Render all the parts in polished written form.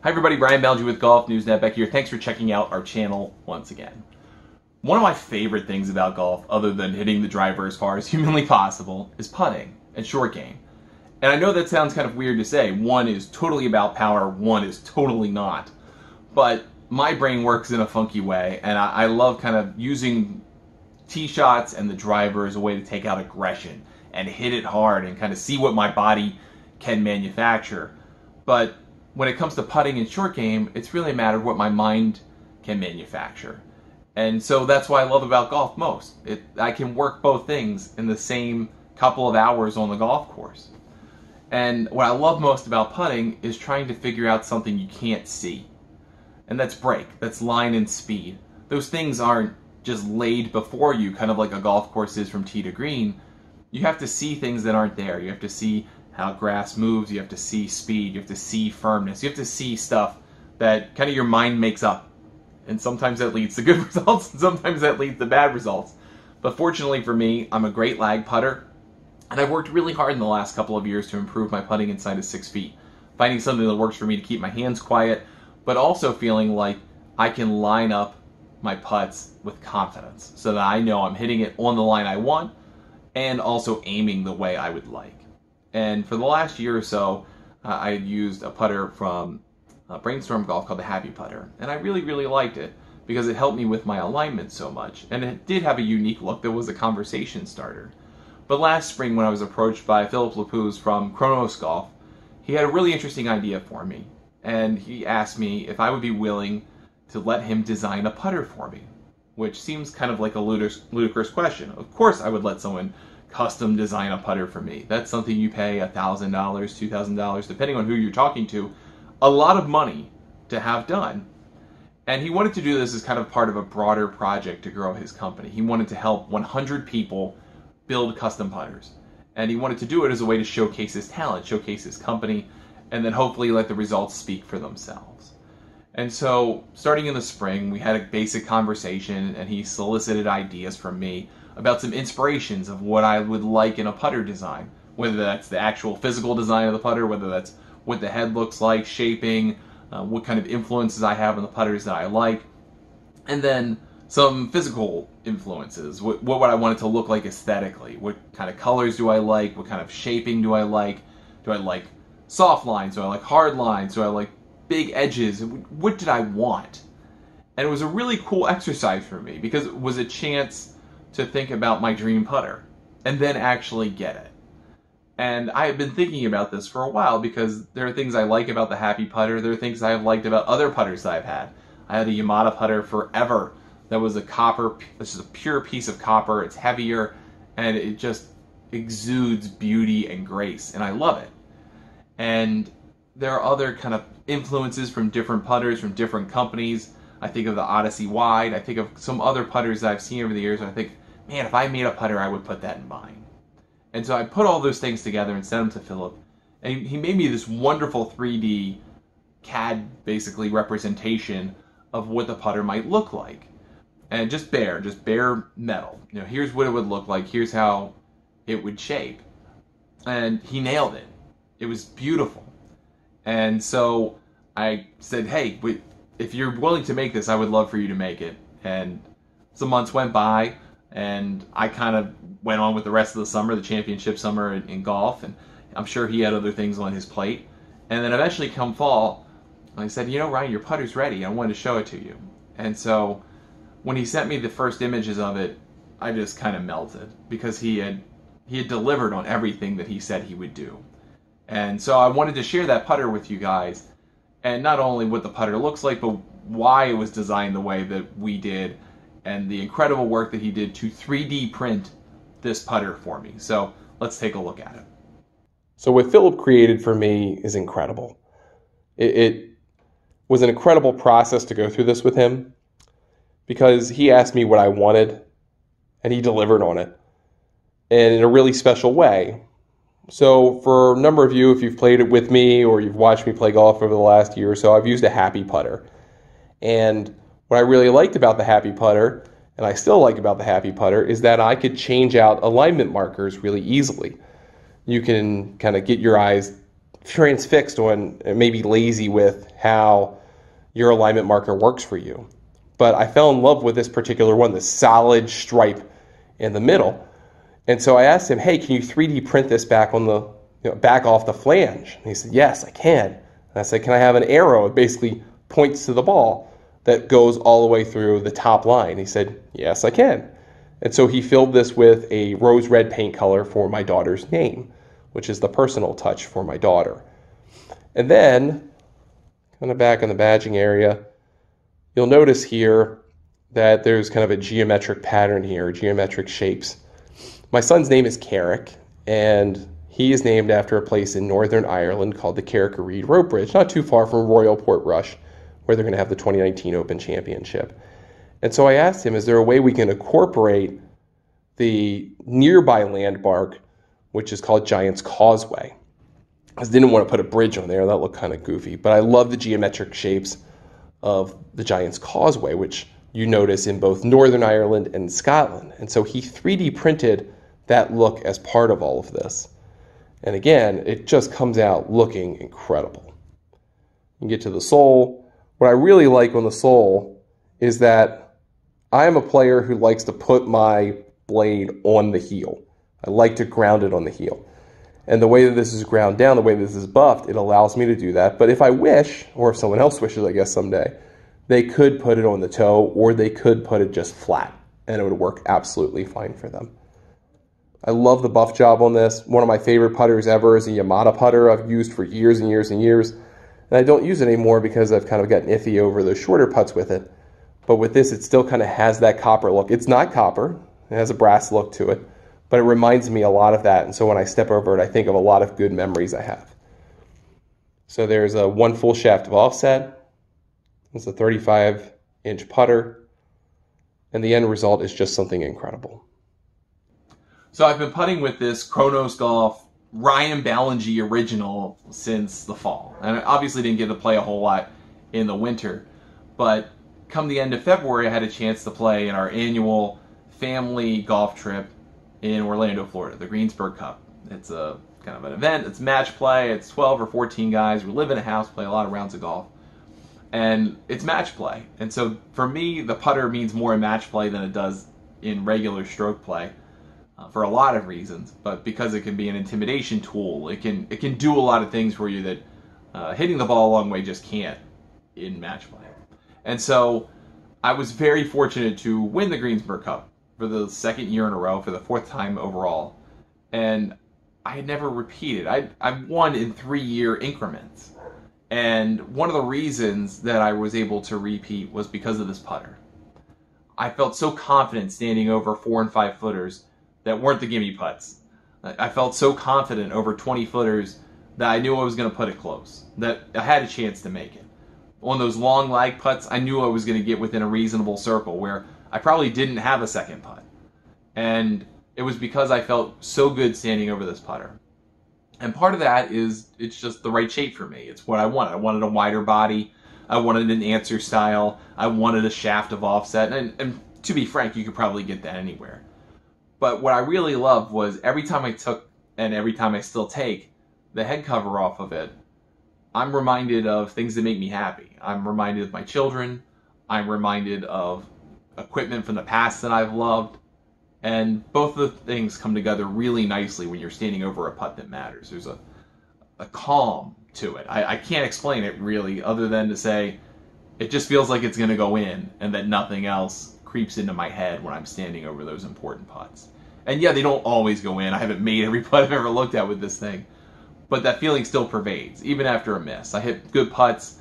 Hi everybody, Brian Ballengee with Golf News Net back here. Thanks for checking out our channel once again. One of my favorite things about golf, other than hitting the driver as far as humanly possible, is putting and short game. And I know that sounds kind of weird to say. One is totally about power, one is totally not. But my brain works in a funky way, and I love kind of using tee shots and the driver as a way to take out aggression and hit it hard and kind of see what my body can manufacture. But when it comes to putting and short game, it's really a matter of what my mind can manufacture. And so that's what I love about golf most. I can work both things in the same couple of hours on the golf course. And what I love most about putting is trying to figure out something you can't see. And that's break, that's line and speed. Those things aren't just laid before you, kind of like a golf course is from tee to green. You have to see things that aren't there. You have to see how grass moves, you have to see speed, you have to see firmness, you have to see stuff that kind of your mind makes up. And sometimes that leads to good results, and sometimes that leads to bad results. But fortunately for me, I'm a great lag putter, and I've worked really hard in the last couple of years to improve my putting inside of 6 feet. Finding something that works for me to keep my hands quiet, but also feeling like I can line up my putts with confidence, so that I know I'm hitting it on the line I want, and also aiming the way I would like. And for the last year or so, I had used a putter from Brainstorm Golf called the Happy Putter. And I really, really liked it because it helped me with my alignment so much. And it did have a unique look that was a conversation starter. But last spring when I was approached by Phillip Lapuz from Kronos Golf, he had a really interesting idea for me. And he asked me if I would be willing to let him design a putter for me, which seems kind of like a ludicrous question. Of course I would let someone custom design a putter for me. That's something you pay $1,000, $2,000, depending on who you're talking to, a lot of money to have done. And he wanted to do this as kind of part of a broader project to grow his company. He wanted to help 100 people build custom putters. And he wanted to do it as a way to showcase his talent, showcase his company, and then hopefully let the results speak for themselves. And so, starting in the spring, we had a basic conversation, and he solicited ideas from me about some inspirations of what I would like in a putter design, whether that's the actual physical design of the putter, whether that's what the head looks like, shaping, what kind of influences I have on the putters that I like, and then some physical influences. What would I want it to look like aesthetically? What kind of colors do I like? What kind of shaping do I like? Do I like soft lines? Do I like hard lines? Do I like big edges? What did I want? And it was a really cool exercise for me because it was a chance to think about my dream putter and then actually get it. And I have been thinking about this for a while because there are things I like about the Happy Putter. There are things I have liked about other putters that I've had. I had a Yamada putter forever that was a copper. This is a pure piece of copper. It's heavier and it just exudes beauty and grace, and I love it. And there are other kind of influences from different putters from different companies. I think of the Odyssey Wide. I think of some other putters that I've seen over the years, and I think, man, if I made a putter, I would put that in mine. And so I put all those things together and sent them to Phillip. And he made me this wonderful 3D CAD, basically, representation of what the putter might look like. And just bare metal. You know, here's what it would look like. Here's how it would shape. And he nailed it. It was beautiful. And so I said, hey, if you're willing to make this, I would love for you to make it. And some months went by, and I kind of went on with the rest of the summer, the championship summer in golf, and I'm sure he had other things on his plate. And then eventually come fall, I said, you know, Ryan, your putter's ready. I wanted to show it to you. And so when he sent me the first images of it, I just kind of melted because he had delivered on everything that he said he would do. And so I wanted to share that putter with you guys, and not only what the putter looks like, but why it was designed the way that we did, and the incredible work that he did to 3D print this putter for me. So let's take a look at it. So what Phillip created for me is incredible. It was an incredible process to go through this with him because he asked me what I wanted, and he delivered on it, and in a really special way. So for a number of you, if you've played it with me or you've watched me play golf over the last year or so, I've used a Happy Putter. And what I really liked about the Happy Putter, and I still like about the Happy Putter, is that I could change out alignment markers really easily. You can kind of get your eyes transfixed on, maybe lazy with how your alignment marker works for you. But I fell in love with this particular one, the solid stripe in the middle. And so I asked him, hey, can you 3D print this back on the, back off the flange? And he said, yes, I can. And I said, can I have an arrow? It basically points to the ball that goes all the way through the top line. He said, yes, I can. And so he filled this with a rose red paint color for my daughter's name, which is the personal touch for my daughter. And then, kind of back in the badging area, you'll notice here that there's kind of a geometric pattern here, geometric shapes. My son's name is Carrick, and he is named after a place in Northern Ireland called the Carrick-a-Reid Rope Bridge, not too far from Royal Portrush, where they're going to have the 2019 Open Championship. And so I asked him, is there a way we can incorporate the nearby landmark, which is called Giant's Causeway? I didn't want to put a bridge on there. That looked kind of goofy. But I love the geometric shapes of the Giant's Causeway, which you notice in both Northern Ireland and Scotland. And so he 3D printed that look as part of all of this. And again, it just comes out looking incredible. You get to the sole. What I really like on the sole is that I am a player who likes to put my blade on the heel. I like to ground it on the heel. And the way that this is ground down, the way this is buffed, it allows me to do that. But if I wish, or if someone else wishes, I guess someday, they could put it on the toe, or they could put it just flat, and it would work absolutely fine for them. I love the buff job on this. One of my favorite putters ever is a Yamada putter I've used for years and years and years. And I don't use it anymore because I've kind of gotten iffy over those shorter putts with it. But with this, it still kind of has that copper look. It's not copper. It has a brass look to it. But it reminds me a lot of that. And so when I step over it, I think of a lot of good memories I have. So there's a 1 full shaft of offset. It's a 35-inch putter. And the end result is just something incredible. So I've been putting with this Kronos Golf Ryan Ballengee original since the fall. And I obviously didn't get to play a whole lot in the winter. But come the end of February, I had a chance to play in our annual family golf trip in Orlando, Florida, the Greensburg Cup. It's a kind of an event. It's match play. It's 12 or 14 guys. We live in a house, play a lot of rounds of golf. And it's match play. And so for me, the putter means more in match play than it does in regular stroke play for a lot of reasons. But because it can be an intimidation tool, it can do a lot of things for you that hitting the ball a long way just can't in match play. And so I was very fortunate to win the Greensburg Cup for the 2nd year in a row, for the 4th time overall. And I had never repeated. I've won in 3-year increments. And one of the reasons that I was able to repeat was because of this putter. I felt so confident standing over 4 and 5 footers that weren't the gimme putts. I felt so confident over 20 footers that I knew I was going to put it close, that I had a chance to make it. On those long lag putts, I knew I was going to get within a reasonable circle where I probably didn't have a second putt. And it was because I felt so good standing over this putter. And part of that is it's just the right shape for me. It's what I wanted. I wanted a wider body. I wanted an answer style. I wanted a shaft of offset. And to be frank, you could probably get that anywhere. But what I really loved was every time I took, and every time I still take, the head cover off of it, I'm reminded of things that make me happy. I'm reminded of my children. I'm reminded of equipment from the past that I've loved. And both of the things come together really nicely when you're standing over a putt that matters. There's a calm to it. I can't explain it really, other than to say it just feels like it's going to go in, and that nothing else creeps into my head when I'm standing over those important putts. And yeah, they don't always go in. I haven't made every putt I've ever looked at with this thing. But that feeling still pervades, even after a miss. I hit good putts.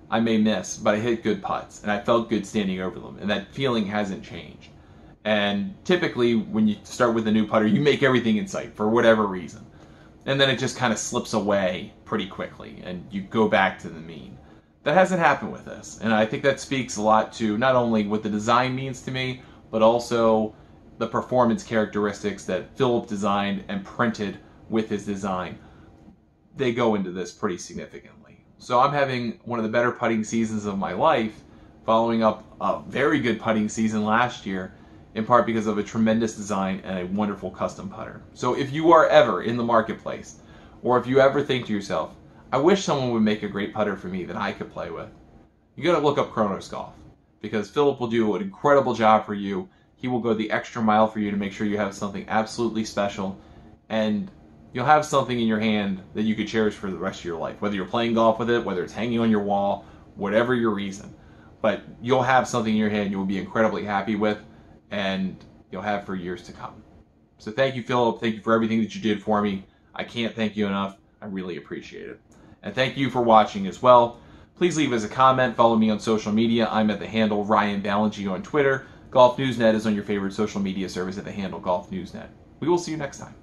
I may miss, but I hit good putts, and I felt good standing over them. And that feeling hasn't changed. And typically, when you start with a new putter, you make everything in sight for whatever reason. And then it just kind of slips away pretty quickly, and you go back to the mean. That hasn't happened with this. And I think that speaks a lot to not only what the design means to me, but also the performance characteristics that Phillip designed and printed with his design. They go into this pretty significantly. So I'm having one of the better putting seasons of my life, following up a very good putting season last year, in part because of a tremendous design and a wonderful custom putter. So if you are ever in the marketplace, or if you ever think to yourself, I wish someone would make a great putter for me that I could play with. You got to look up Kronos Golf, because Phillip will do an incredible job for you. He will go the extra mile for you to make sure you have something absolutely special, and you'll have something in your hand that you could cherish for the rest of your life, whether you're playing golf with it, whether it's hanging on your wall, whatever your reason. But you'll have something in your hand you'll be incredibly happy with, and you'll have for years to come. So thank you, Phillip. Thank you for everything that you did for me. I can't thank you enough. I really appreciate it. And thank you for watching as well. Please leave us a comment. Follow me on social media. I'm at the handle Ryan Ballengee on Twitter. Golf Newsnet is on your favorite social media service at the handle Golf Newsnet. We will see you next time.